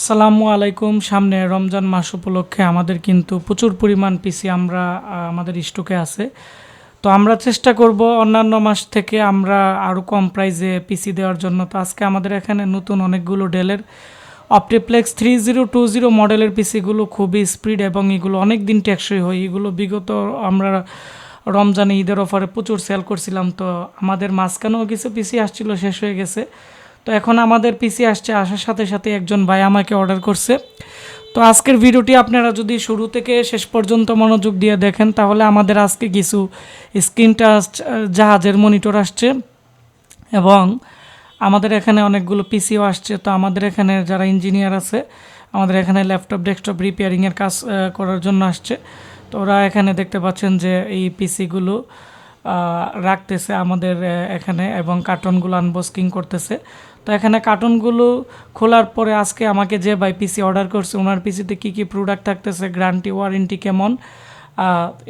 আসসালামু আলাইকুম। সামনে রমজান মাস উপলক্ষে আমাদের কিন্তু প্রচুর পরিমাণ পিসি আমাদের স্টকে আছে। তো আমরা চেষ্টা করব অন্যান্য মাস থেকে আমরা আরও কম প্রাইসে পিসি দেওয়ার জন্য। তো আজকে আমাদের এখানে নতুন অনেকগুলো ডেলের অপটিপ্লেক্স 3020 মডেলের পিসিগুলো খুবই স্পিড এবং এগুলো অনেক দিন টেকসই হয়। এগুলো বিগত আমরা রমজানে ঈদের অফারে প্রচুর সেল করছিলাম। তো আমাদের মাঝখানেও কিছু পিসি আসছিল, শেষ হয়ে গেছে। তো এখন আমাদের পিসি আসছে, আসার সাথে সাথে একজন ভাই আমাকে অর্ডার করছে। তো আজকের ভিডিওটি আপনারা যদি শুরু থেকে শেষ পর্যন্ত মনোযোগ দিয়ে দেখেন তাহলে আমাদের আজকে কিছু স্ক্রিন টাচ জাহাজের মনিটর আসছে এবং আমাদের এখানে অনেকগুলো পিসিও আসছে। তো আমাদের এখানে যারা ইঞ্জিনিয়ার আছে, আমাদের এখানে ল্যাপটপ ডেস্কটপ রিপেয়ারিংয়ের কাজ করার জন্য আসছে। তো ওরা এখানে দেখতে পাচ্ছেন যে এই পিসিগুলো রাখতেছে আমাদের এখানে এবং কার্টনগুলো আনবক্সিং করতেছে। তো এখানে কার্টনগুলো খোলার পরে আজকে আমাকে যে ভাই পিসি অর্ডার করছে ওনার পিসিতে কী কী প্রোডাক্ট থাকতেছে, গ্যারান্টি ওয়ারেন্টি কেমন,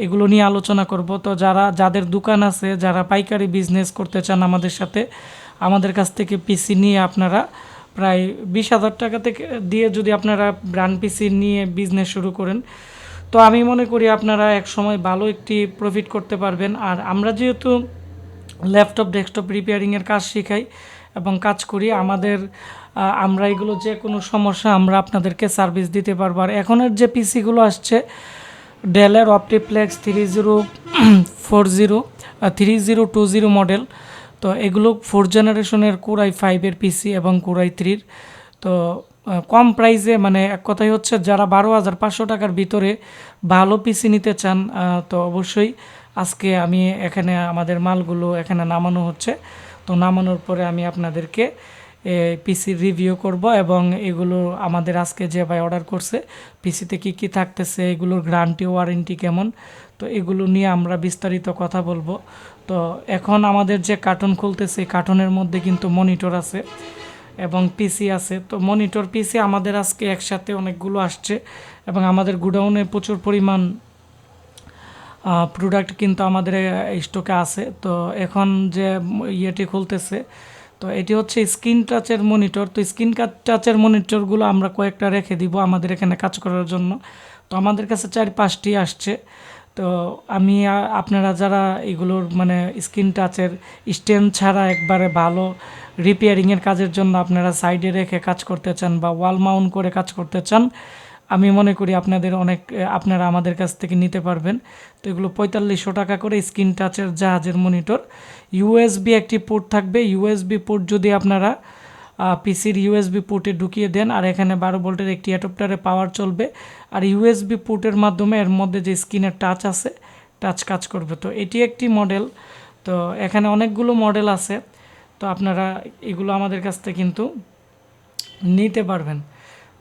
এগুলো নিয়ে আলোচনা করব। তো যাদের দোকান আছে, যারা পাইকারি বিজনেস করতে চান আমাদের সাথে, আমাদের কাছ থেকে পিসি নিয়ে আপনারা প্রায় 20,000 টাকা থেকে দিয়ে যদি আপনারা ব্র্যান্ড পিসি নিয়ে বিজনেস শুরু করেন, তো আমি মনে করি আপনারা এক সময় ভালো একটি প্রফিট করতে পারবেন। আর আমরা যেহেতু ল্যাপটপ ডেস্কটপ রিপেয়ারিংয়ের কাজ শেখাই এবং কাজ করি, আমরা এগুলো যে কোনো সমস্যা আমরা আপনাদেরকে সার্ভিস দিতে পারবো। আর এখনের যে পিসিগুলো আসছে ডেলের অপটিপ্লেক্স 3020 মডেল, তো এগুলো 4 জেনারেশনের কোরাই 5-এর পিসি এবং কোরাই 3-র। তো কম প্রাইসে, মানে এক কথাই হচ্ছে যারা 12,500 টাকার ভিতরে ভালো পিসি নিতে চান, তো অবশ্যই আজকে আমি এখানে আমাদের মালগুলো এখানে নামানো হচ্ছে। তো নামানোর পরে আমি আপনাদেরকে পিসির রিভিউ করব এবং এগুলো আমাদের আজকে যে ভাই অর্ডার করছে পিসিতে কি কি থাকতেছে, এগুলোর গ্যারান্টি ওয়ারেন্টি কেমন, তো এগুলো নিয়ে আমরা বিস্তারিত কথা বলবো। তো এখন আমাদের যে কার্টন খুলতেছে, কার্টনের মধ্যে কিন্তু মনিটর আছে এবং পিসি আছে। তো মনিটর পিসি আমাদের আজকে একসাথে অনেকগুলো আসছে এবং আমাদের গোডাউনে প্রচুর পরিমাণ প্রোডাক্ট কিন্তু আমাদের স্টকে আছে। তো এখন যে ইয়েটি খুলতেছে, তো এটি হচ্ছে স্ক্রিন টাচের মনিটর। তো স্ক্রিন টাচের মনিটরগুলো আমরা কয়েকটা রেখে দিব আমাদের এখানে কাজ করার জন্য। তো আমাদের কাছে 4-5টি আসছে। তো আমি আপনারা যারা এগুলোর মানে স্ক্রিন টাচের স্ট্যান্ড ছাড়া একবারে ভালো রিপেয়ারিংয়ের কাজের জন্য আপনারা সাইডে রেখে কাজ করতে চান বা ওয়াল মাউন্ট করে কাজ করতে চান, আমি মনে করি আপনারা আমাদের কাছ থেকে নিতে পারবেন। তো এগুলো 4500 টাকা করে স্ক্রিন টাচের জাহাজের মনিটর। ইউএসবি একটি পোর্ট থাকবে। ইউএসবি পোর্ট যদি আপনারা পিসির ইউএসবি পোর্টে ঢুকিয়ে দেন, আর এখানে 12 ভোল্টের একটি অ্যাডাপ্টারে পাওয়ার চলবে, আর ইউএসবি পোর্টের মাধ্যমে এর মধ্যে যে স্ক্রিনের টাচ আছে, টাচ কাজ করবে। তো এটি একটি মডেল। তো এখানে অনেকগুলো মডেল আছে, তো আপনারা এগুলো আমাদের কাছ থেকে কিন্তু নিতে পারবেন।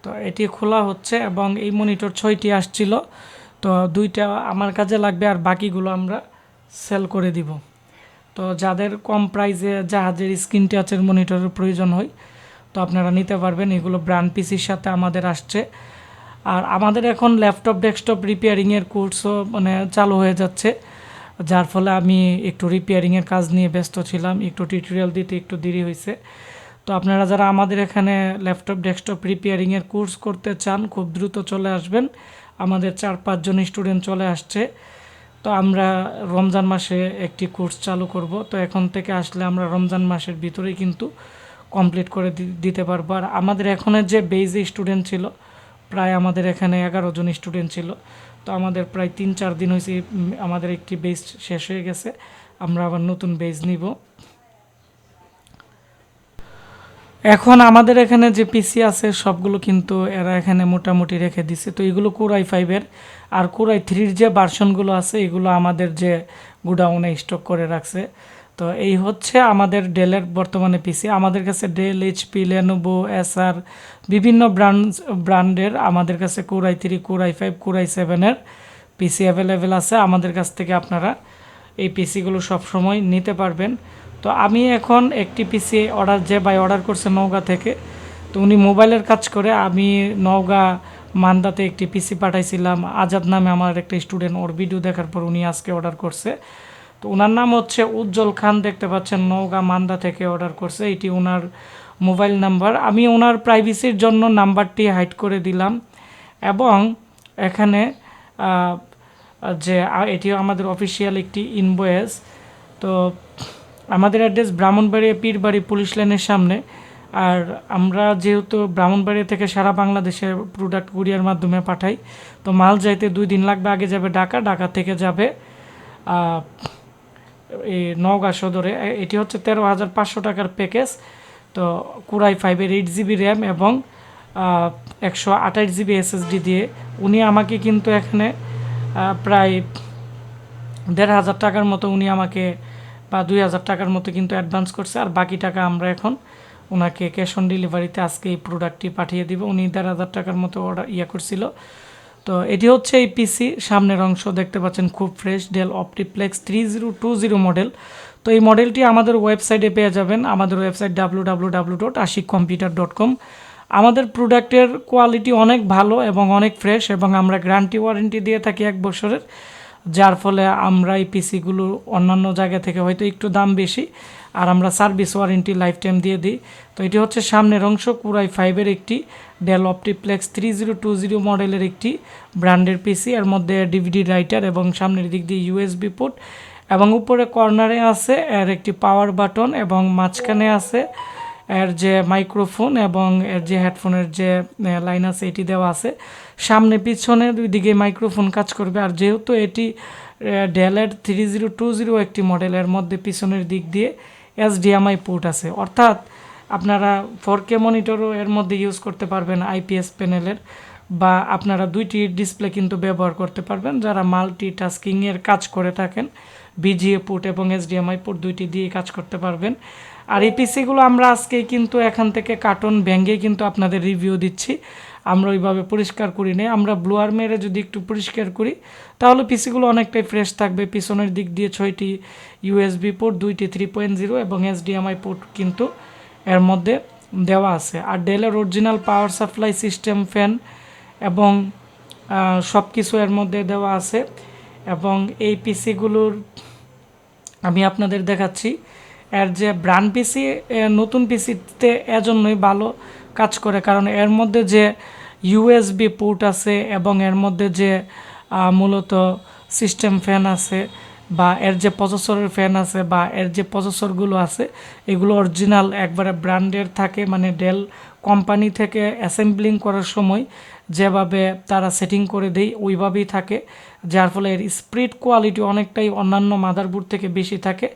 তো এটি খোলা হচ্ছে এবং এই মনিটর 6টি আসছিল, তো 2টা আমার কাজে লাগবে আর বাকিগুলো আমরা সেল করে দিব। তো যাদের কম প্রাইসে জাহাজের স্ক্রিন টাচের মনিটরের প্রয়োজন হয়, তো আপনারা নিতে পারবেন। এগুলো ব্র্যান্ড পিসির সাথে আমাদের আসছে। আর আমাদের এখন ল্যাপটপ ডেস্কটপ রিপেয়ারিংয়ের কোর্সও মানে চালু হয়ে যাচ্ছে, যার ফলে আমি একটু রিপেয়ারিংয়ের কাজ নিয়ে ব্যস্ত ছিলাম, একটু টিউটোরিয়াল দিতে একটু দেরি হয়েছে। তো আপনারা যারা আমাদের এখানে ল্যাপটপ ডেস্কটপ রিপেয়ারিংয়ের কোর্স করতে চান, খুব দ্রুত চলে আসবেন। আমাদের 4-5 জন স্টুডেন্ট চলে আসছে। তো আমরা রমজান মাসে একটি কোর্স চালু করব। তো এখন থেকে আসলে আমরা রমজান মাসের ভিতরেই কিন্তু কমপ্লিট করে দিতে পারবো। আর আমাদের এখনের যে বেজে স্টুডেন্ট ছিল, প্রায় আমাদের এখানে 11 জন স্টুডেন্ট ছিল। তো আমাদের প্রায় 3-4 দিন হয়েছে আমাদের একটি বেজ শেষ হয়ে গেছে, আমরা আবার নতুন বেজ নিব। এখন আমাদের এখানে যে পিসি আছে সবগুলো কিন্তু এরা এখানে মোটামুটি রেখে দিছে। তো এগুলো কোরাই 5-এর, আর কোরাই 3-র যে ভার্সনগুলো আছে এগুলো আমাদের যে গোডাউনে স্টক করে রাখছে। তো এই হচ্ছে আমাদের ডেলের বর্তমানে পিসি। আমাদের কাছে ডেল, এইচপি, লেনোভো, এসআর বিভিন্ন ব্র্যান্ডের আমাদের কাছে কোরাই 3, কোরাই 5, কোরাই 7-এর পিসি অ্যাভেলেবেল আছে। আমাদের কাছ থেকে আপনারা এই পিসিগুলো সবসময় নিতে পারবেন। তো আমি এখন একটি পিসি যে ভাই অর্ডার করছে নওগাঁ থেকে, তো উনি মোবাইলের কাজ করে। আমি নওগাঁ মান্দাতে একটি পিসি পাঠাইছিলাম, আজাদ নামে আমার একটা স্টুডেন্ট, ওর ভিডিও দেখার পর উনি আজকে অর্ডার করছে। তো ওনার নাম হচ্ছে উজ্জ্বল খান, দেখতে পাচ্ছেন, নওগাঁ মান্দা থেকে অর্ডার করছে। এটি ওনার মোবাইল নাম্বার। আমি ওনার প্রাইভেসির জন্য নাম্বারটি হাইড করে দিলাম এবং এখানে যে এটিও আমাদের অফিসিয়াল একটি ইনভয়েস। তো আমাদের অ্যাড্রেস ব্রাহ্মণবাড়িয়া পীরবাড়ি পুলিশ লাইনের সামনে। আর আমরা যেহেতু ব্রাহ্মণবাড়িয়া থেকে সারা বাংলাদেশে প্রোডাক্ট কুরিয়ার মাধ্যমে পাঠাই, তো মাল যাইতে 2 দিন লাগবে। আগে যাবে ঢাকা থেকে যাবে এই নওগাঁ সদরে। এটি হচ্ছে 13,500 টাকার প্যাকেজ। তো কুরাই 5-এর 8 GB র্যাম এবং 128 GB SSD দিয়ে উনি আমাকে কিন্তু এখানে প্রায় 1,500 টাকার মতো উনি আমাকে বা 2,000 টাকার মতো কিন্তু অ্যাডভান্স করছে। আর বাকি টাকা আমরা এখন ওনাকে ক্যাশ অন ডেলিভারিতে আজকে এই প্রোডাক্টটি পাঠিয়ে দিব। উনি 1,500 টাকার মতো অর্ডার করছিল। তো এটি হচ্ছে এই পিসি, সামনের অংশ দেখতে পাচ্ছেন খুব ফ্রেশ, ডেল অপটিপ্লেক্স 3020 মডেল। তো এই মডেলটি আমাদের ওয়েবসাইটে পেয়ে যাবেন, আমাদের ওয়েবসাইট www.ashikcomputer.com। আমাদের প্রোডাক্টের কোয়ালিটি অনেক ভালো এবং অনেক ফ্রেশ, এবং আমরা গ্যারান্টি ওয়ারেন্টি দিয়ে থাকি 1 বছরের, যার ফলে আমরা এই পিসিগুলো অন্যান্য জায়গা থেকে হয়তো একটু দাম বেশি, আর আমরা সার্ভিস ওয়ারেন্টি লাইফ টাইম দিয়ে দিই। তো এটি হচ্ছে সামনের অংশ, কুরাই 5-এর একটি ডেল অপটিপ্লেক্স 3020 মডেলের একটি ব্র্যান্ডের পিসি। এর মধ্যে ডিভিডি রাইটার এবং সামনের দিক দিয়ে ইউএসবি পোর্ট, এবং উপরে কর্নারে আছে এর একটি পাওয়ার বাটন, এবং মাঝখানে আছে এর যে মাইক্রোফোন এবং এর যে হেডফোনের যে লাইন আছে এটি দেওয়া আছে। সামনে পিছনে 2 দিকে মাইক্রোফোন কাজ করবে। আর যেহেতু এটি ডেলের 3020 একটি মডেলের মধ্যে পিছনের দিক দিয়ে HDMI পোর্ট আছে, অর্থাৎ আপনারা 4K মনিটরও এর মধ্যে ইউজ করতে পারবেন IPS প্যানেলের, বা আপনারা 2টি ডিসপ্লে কিন্তু ব্যবহার করতে পারবেন যারা মাল্টিটাস্কিংয়ের কাজ করে থাকেন। BGA পোর্ট এবং HDMI পোর্ট 2টি দিয়ে কাজ করতে পারবেন। আর এই পিসিগুলো আমরা আজকেই কিন্তু এখান থেকে কার্টন ভেঙে কিন্তু আপনাদের রিভিউ দিচ্ছি। আমরা ওইভাবে পরিষ্কার করি না, আমরা ব্লোয়ার মেরে যদি একটু পরিষ্কার করি তাহলে পিসিগুলো অনেকটাই ফ্রেশ থাকবে। পিছনের দিক দিয়ে 6টি USB পোর্ট, 2টি 3.0 এবং HDMI পোর্ট কিন্তু এর মধ্যে দেওয়া আছে। আর ডেলের original power supply system, fan এবং সব কিছু এর মধ্যে দেওয়া আছে। এবং এই পিসিগুলোর আমি আপনাদের দেখাচ্ছি, এর যে ব্র্যান্ড পিসি নতুন পিসিতে এজন্যই ভালো কাজ করে, কারণ এর মধ্যে যে USB পোর্ট আছে এবং এর মধ্যে যে মূলত সিস্টেম ফ্যান আছে, বা এর যে প্রসেসরের ফ্যান আছে, বা এর যে প্রসেসরগুলো আছে এগুলো অরিজিনাল একবারে ব্র্যান্ডের থাকে। মানে ডেল কোম্পানি থেকে অ্যাসেম্বলিং করার সময় যেভাবে তারা সেটিং করে দেয় ওইভাবেই থাকে, যার ফলে এর স্পিড কোয়ালিটি অনেকটাই অন্যান্য মাদারবোর্ড থেকে বেশি থাকে।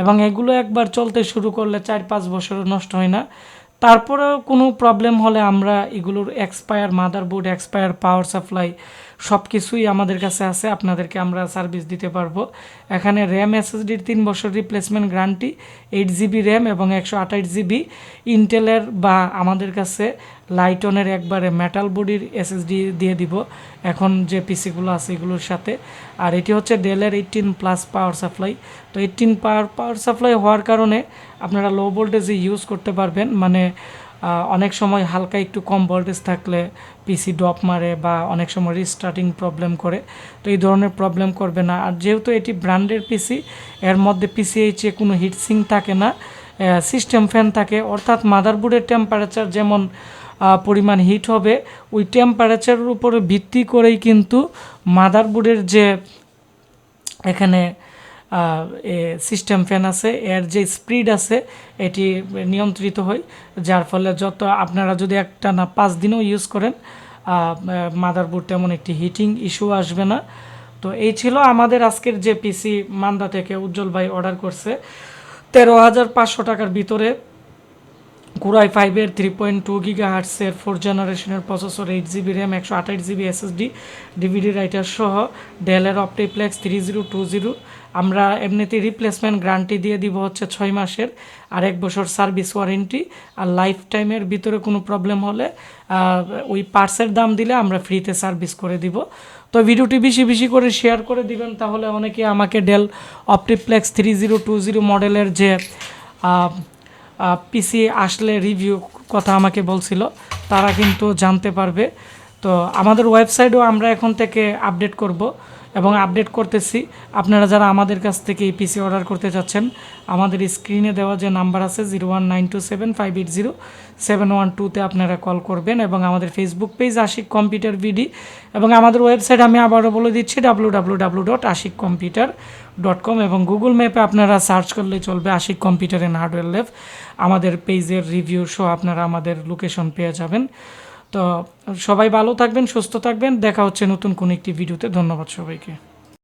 এবং এগুলো একবার চলতে শুরু করলে 4-5 বছরও নষ্ট হয় না। তারপরেও কোনো প্রবলেম হলে আমরা এগুলোর expire motherboard, expire power supply সব কিছুই আমাদের কাছে আছে, আপনাদেরকে আমরা সার্ভিস দিতে পারবো। এখানে র্যাম SSDর 3 বছর রিপ্লেসমেন্ট গ্যারান্টি, 8 GB র্যাম এবং 128 GB ইন্টেলের বা আমাদের কাছে লাইটনের একবারে মেটাল বডির SSD দিয়ে দিব এখন যে পিসিগুলো আছে এগুলোর সাথে। আর এটি হচ্ছে ডেলের 18+ পাওয়ার সাপ্লাই। তো 18 পাওয়ার সাপ্লাই হওয়ার কারণে আপনারা লো ভোল্টেজে ইউজ করতে পারবেন। মানে অনেক সময় হালকা একটু কম ভোল্টেজ থাকলে পিসি ড্রপ মারে বা অনেক সময় রিস্টার্টিং প্রবলেম করে, তো এই ধরনের প্রবলেম করবে না। আর যেহেতু এটি ব্র্যান্ডের পিসি, এর মধ্যে PCIe কোনো হিটসিং থাকে না, সিস্টেম ফ্যান থাকে, অর্থাৎ মাদারবোর্ডের টেম্পারেচার যেমন পরিমাণ হিট হবে ওই টেম্পারেচারের উপরে ভিত্তি করেই কিন্তু মাদারবোর্ডের যে এখানে সিস্টেম ফ্যান আছে এর যে স্পিড আছে এটি নিয়ন্ত্রিত হয়, যার ফলে যত আপনারা যদি একটা না 5 দিনও ইউজ করেন মাদারবোর্ড তেমন একটি হিটিং ইস্যু আসবে না। তো এই ছিল আমাদের আজকের যে পিসি মান্দা থেকে উজ্জ্বল ভাই অর্ডার করছে 13,500 টাকার ভিতরে, কুরাই 5-এর 3.2 GHz-এর 4th জেনারেশনের processor, 8 GB RAM, 128 GB SSD, DVD writer সহ ডেলের অপটিপ্লেক্স 3020। আমরা এমনিতে রিপ্লেসমেন্ট গ্যারান্টি দিয়ে দিব হচ্ছে 6 মাসের, আর 1 বছর সার্ভিস ওয়ারেন্টি। আর লাইফ টাইমের ভিতরে কোনো প্রবলেম হলে ওই পার্টসের দাম দিলে আমরা ফ্রিতে সার্ভিস করে দিব। তো ভিডিওটি বেশি বেশি করে শেয়ার করে দিবেন, তাহলে অনেকে আমাকে ডেল অপটিপ্লেক্স 3020 মডেলের যে পিসি আসলে রিভিউ কথা আমাকে বলছিল, তারা কিন্তু জানতে পারবে। তো আমাদের ওয়েবসাইটও আমরা এখন থেকে আপডেট করব এবং আপডেট করতেছি। আপনারা যারা আমাদের কাছ থেকে এই পিসি অর্ডার করতে চাচ্ছেন, আমাদের স্ক্রিনে দেওয়া যে নাম্বার আছে 019275807112 আপনারা কল করবেন, এবং আমাদের ফেসবুক পেজ আশিক কম্পিউটার ভিডি, এবং আমাদের ওয়েবসাইট আমি আবারও বলে দিচ্ছি www.ashikcomputer.com, এবং গুগল ম্যাপে আপনারা সার্চ করলেই চলবে Ashik computer and hardware lab. আমাদের পেজের রিভিউ সহ আপনারা আমাদের লোকেশন পেয়ে যাবেন। তো সবাই ভালো থাকবেন, সুস্থ থাকবেন, দেখা হচ্ছে নতুন কোনো একটি ভিডিওতে। ধন্যবাদ সবাইকে।